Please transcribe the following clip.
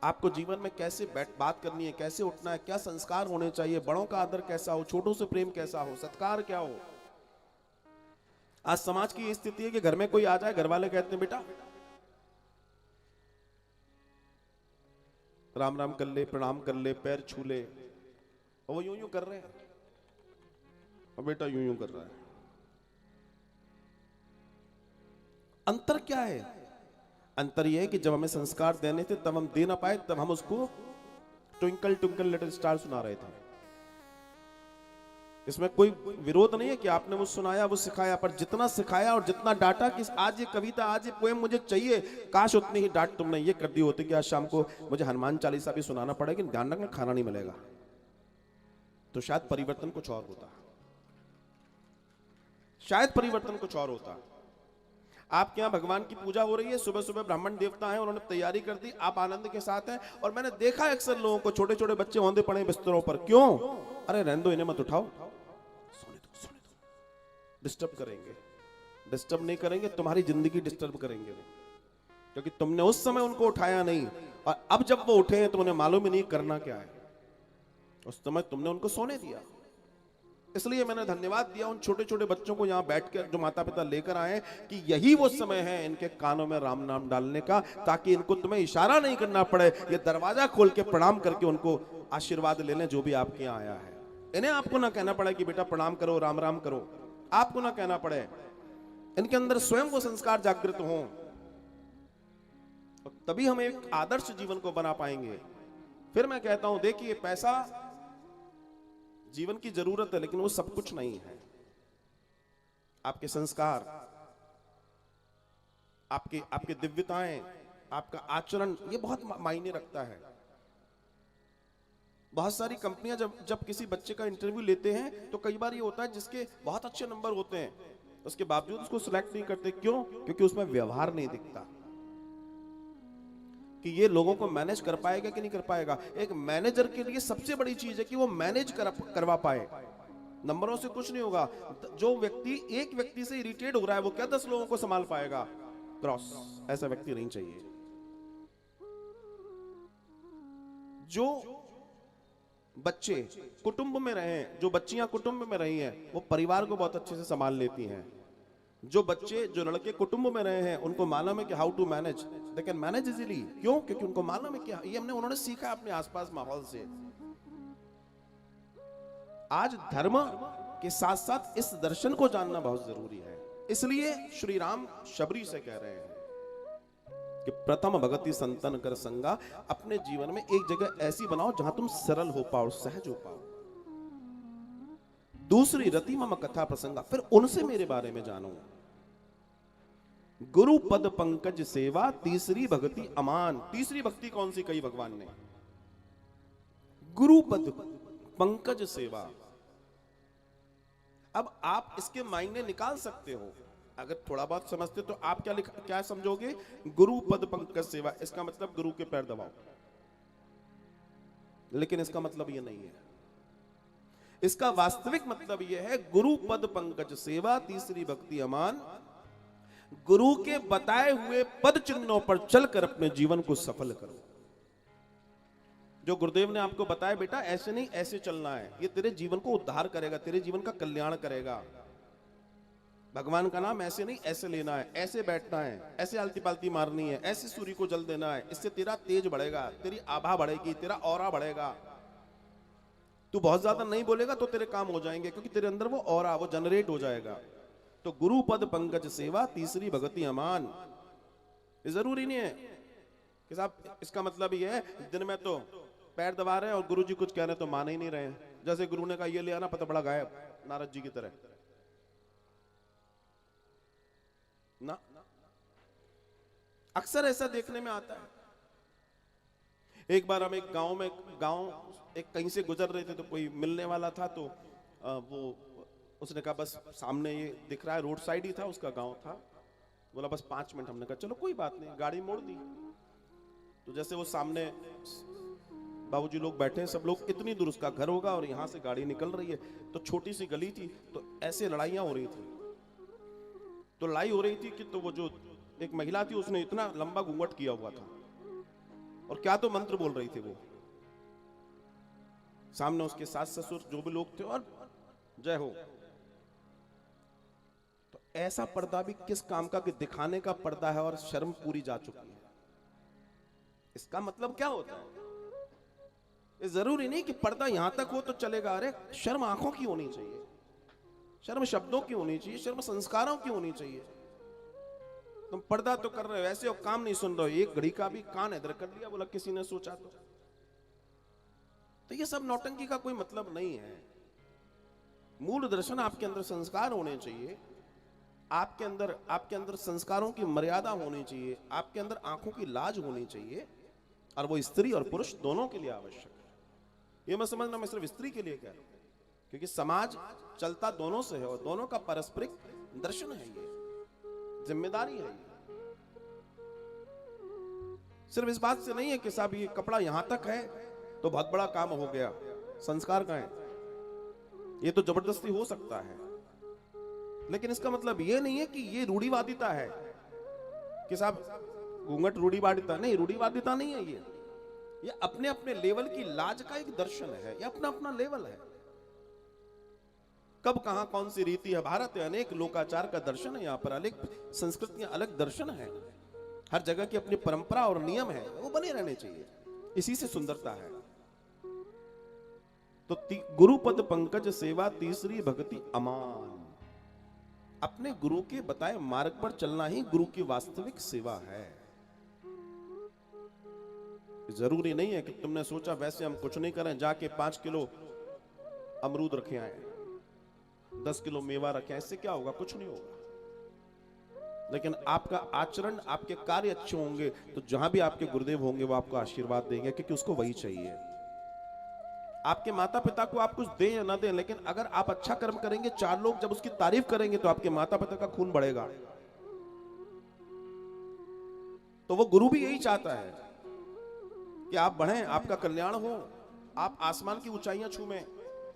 आपको जीवन में कैसे बात करनी है, कैसे उठना है, क्या संस्कार होने चाहिए, बड़ों का आदर कैसा हो, छोटों से प्रेम कैसा हो, सत्कार क्या हो। आज समाज की स्थिति है कि घर में कोई आ जाए, घर वाले कहते हैं बेटा राम राम कर ले, प्रणाम कर ले, पैर छू ले, और वो यूं यूं कर रहे हैं, और बेटा यूं यूं कर रहा है। अंतर क्या है? अंतर यह है कि जब हमें संस्कार देने थे तब हम दे ना पाए, तब हम उसको ट्विंकल ट्विंकल लिटिल स्टार सुना रहे थे। इसमें कोई विरोध नहीं है कि आपने वो सुनाया, वो सिखाया, पर जितना सिखाया और जितना डांटा कि आज ये कविता, आज ये पोएम मुझे चाहिए, काश उतनी ही डांट तुमने ये कर दी होती कि आज शाम को मुझे हनुमान चालीसा भी सुनाना पड़ेगा, ध्यान रखना खाना नहीं मिलेगा, तो शायद परिवर्तन कुछ और होता, शायद परिवर्तन कुछ और होता। आपके यहाँ भगवान की पूजा हो रही है, सुबह सुबह ब्राह्मण देवता हैं, उन्होंने तैयारी कर दी, आप आनंद के साथ हैं, और मैंने देखा अक्सर लोगों को, छोटे छोटे बच्चे औंधे पड़े बिस्तरों पर। क्यों? अरे रहने दो, इन्हें मत उठाओ, डिस्टर्ब करेंगे। डिस्टर्ब नहीं करेंगे, तुम्हारी जिंदगी डिस्टर्ब करेंगे, क्योंकि तुमने उस समय उनको उठाया नहीं, और अब जब वो उठे हैं तो उन्हें मालूम ही नहीं करना क्या है। उस समय तुमने उनको सोने दिया। इसलिए मैंने धन्यवाद दिया उन छोटे छोटे बच्चों को यहां बैठकर, जो माता पिता लेकर आए, कि यही वो समय है इनके कानों में राम नाम डालने का, ताकि इनको तुम्हें इशारा नहीं करना पड़े, ये दरवाजा खोल के प्रणाम करके उनको आशीर्वाद लेने जो भी आपके यहाँ आया है। इन्हें आपको ना कहना पड़े कि बेटा प्रणाम करो, राम राम करो, आपको ना कहना पड़े, इनके अंदर स्वयं वो संस्कार जागृत हो, तभी हम एक आदर्श जीवन को बना पाएंगे। फिर मैं कहता हूं, देखिए पैसा जीवन की जरूरत है, लेकिन वो सब कुछ नहीं है। आपके संस्कार, आपके आपके दिव्यताएं, आपका आचरण, ये बहुत मायने रखता है। बहुत सारी कंपनियां जब किसी बच्चे का इंटरव्यू लेते हैं तो कई बार ये होता है जिसके बहुत अच्छे नंबर होते हैं उसके बावजूद उसको सिलेक्ट नहीं करते। क्यों? क्योंकि उसमें व्यवहार नहीं दिखता कि ये लोगों को मैनेज कर पाएगा कि नहीं कर पाएगा। एक मैनेजर के लिए सबसे बड़ी चीज है कि वो मैनेज करवा पाए। नंबरों से कुछ नहीं होगा। जो व्यक्ति एक व्यक्ति से इरिटेट हो रहा है वो क्या 10 लोगों को संभाल पाएगा? क्रॉस, ऐसा व्यक्ति नहीं चाहिए। जो बच्चे कुटुंब में रहे हैं, जो बच्चियां कुटुंब में रही हैं, वो परिवार को बहुत अच्छे से संभाल लेती हैं। जो बच्चे, जो लड़के कुटुंब में रहे हैं, उनको मालूम है कि how to manage, they can manage easily. क्यों? क्योंकि उनको मालूम है कि ये उन्होंने सीखा अपने आसपास माहौल से। आज धर्म के साथ साथ इस दर्शन को जानना बहुत जरूरी है। इसलिए श्री राम शबरी से कह रहे हैं कि प्रथम भगति संतन कर संगा, अपने जीवन में एक जगह ऐसी बनाओ जहां तुम सरल हो पाओ, सहज हो पाओ। दूसरी रति मम कथा प्रसंगा, फिर उनसे मेरे बारे में जानो। गुरु पद पंकज सेवा, तीसरी भक्ति अमान। तीसरी भक्ति कौन सी कही भगवान ने? गुरु पद पंकज सेवा। अब आप इसके मायने निकाल सकते हो, अगर थोड़ा बहुत समझते तो आप क्या समझोगे? गुरु पद पंकज सेवा, इसका मतलब गुरु के पैर दबाओ, लेकिन इसका मतलब यह नहीं है। इसका वास्तविक मतलब यह है गुरु पद पंकज सेवा, तीसरी भक्ति अमान। गुरु के बताए हुए पद चिन्हों पर चलकर अपने जीवन को सफल करो। जो गुरुदेव ने आपको बताया, बेटा ऐसे नहीं ऐसे चलना है, ये तेरे जीवन को उद्धार करेगा, तेरे जीवन का कल्याण करेगा। भगवान का नाम ऐसे नहीं ऐसे लेना है, ऐसे बैठना है, ऐसे आलती पालती मारनी है, ऐसे सूर्य को जल देना है, इससे तेरा तेज बढ़ेगा, तेरी आभा बढ़ेगी, तेरा ऑरा बढ़ेगा। तू बहुत ज्यादा नहीं बोलेगा तो तेरे काम हो जाएंगे, क्योंकि तेरे अंदर वो ऑरा, वो जनरेट हो जाएगा। तो गुरु पद पंकज सेवा, तीसरी भगति अमान। जरूरी नहीं है कि साहब इसका मतलब ये है दिन में तो पैर दबा रहे हैं और गुरुजी कुछ कह रहे हैं तो मान ही नहीं रहे हैं। जैसे गुरु ने कहा ये ले आना, पता बड़ा गायब, नारद जी की तरह ना। अक्सर ऐसा देखने में आता है। एक बार हम एक गांव एक कहीं से गुजर रहे थे, तो कोई मिलने वाला था, तो उसने कहा बस सामने ये दिख रहा है, रोड साइड ही था, उसका गांव था। बोला बस 5 मिनट। हमने कहा चलो कोई बात नहीं, गाड़ी मोड़ दी। तो जैसे वो सामने बाबूजी लोग बैठे हैं, सब लोग, इतनी दूर उसका घर होगा और यहाँ से गाड़ी निकल रही है, तो छोटी सी गली थी, तो ऐसे लड़ाइयाँ हो रही थी। तो लड़ाई हो रही थी कि तो वो जो एक महिला थी उसने इतना लंबा घूंघट किया हुआ था, और क्या तो मंत्र बोल रही थी वो, सामने उसके सास ससुर जो भी लोग थे, और जय हो। तो ऐसा पर्दा भी किस काम का कि दिखाने का पर्दा है और शर्म पूरी जा चुकी है। इसका मतलब क्या होता है? ये जरूरी नहीं कि पर्दा यहां तक हो तो चलेगा। अरे शर्म आंखों की होनी चाहिए, शर्म शब्दों की होनी चाहिए, शर्म संस्कारों की होनी चाहिए। तुम पर्दा तो कर रहे हो ऐसे और काम नहीं सुन रहे हो, एक घड़ी का भी कान इधर कर लिया, बोला किसी ने सोचा तो ये सब नौटंकी का कोई मतलब नहीं है। मूल दर्शन आपके अंदर संस्कार होने चाहिए, आपके अंदर संस्कारों की मर्यादा होनी चाहिए, आपके अंदर आंखों की लाज होनी चाहिए, और वो स्त्री और पुरुष दोनों के लिए आवश्यक है। ये मत समझना मैं सिर्फ स्त्री के लिए कह रहा हूं, क्योंकि समाज चलता दोनों से है और दोनों का पारस्परिक दर्शन है, ये जिम्मेदारी है। सिर्फ इस बात से नहीं है कि साहब ये कपड़ा यहां तक है तो बहुत बड़ा काम हो गया, संस्कार का है। ये तो जबरदस्ती हो सकता है, लेकिन इसका मतलब ये नहीं है कि ये रूढ़िवादिता है कि साहब घूंघट रूढ़िवादिता नहीं, रूढ़िवादिता नहीं है ये अपने अपने लेवल की लाज का एक दर्शन है, ये अपना अपना लेवल है। कब कहां कौन सी रीति है, भारत है, अनेक लोकाचार का दर्शन है, यहाँ पर अनेक संस्कृतियां, अलग दर्शन है, हर जगह की अपनी परंपरा और नियम है, वो बने रहने चाहिए, इसी से सुंदरता है। तो गुरु पद पंकज सेवा तीसरी भक्ति अमान। अपने गुरु के बताए मार्ग पर चलना ही गुरु की वास्तविक सेवा है। जरूरी नहीं है कि तुमने सोचा वैसे हम कुछ नहीं करें, जाके 5 किलो अमरूद रखे आए, 10 किलो मेवा रखे आए, इससे क्या होगा? कुछ नहीं होगा। लेकिन आपका आचरण, आपके कार्य अच्छे होंगे तो जहां भी आपके गुरुदेव होंगे वो आपको आशीर्वाद देंगे, क्योंकि उसको वही चाहिए। आपके माता पिता को आप कुछ दें या ना दें, लेकिन अगर आप अच्छा कर्म करेंगे, 4 लोग जब उसकी तारीफ करेंगे तो आपके माता पिता का खून बढ़ेगा। तो वो गुरु भी यही चाहता है कि आप बढ़ें, आपका कल्याण हो, आप आसमान की ऊंचाइयां छूमें।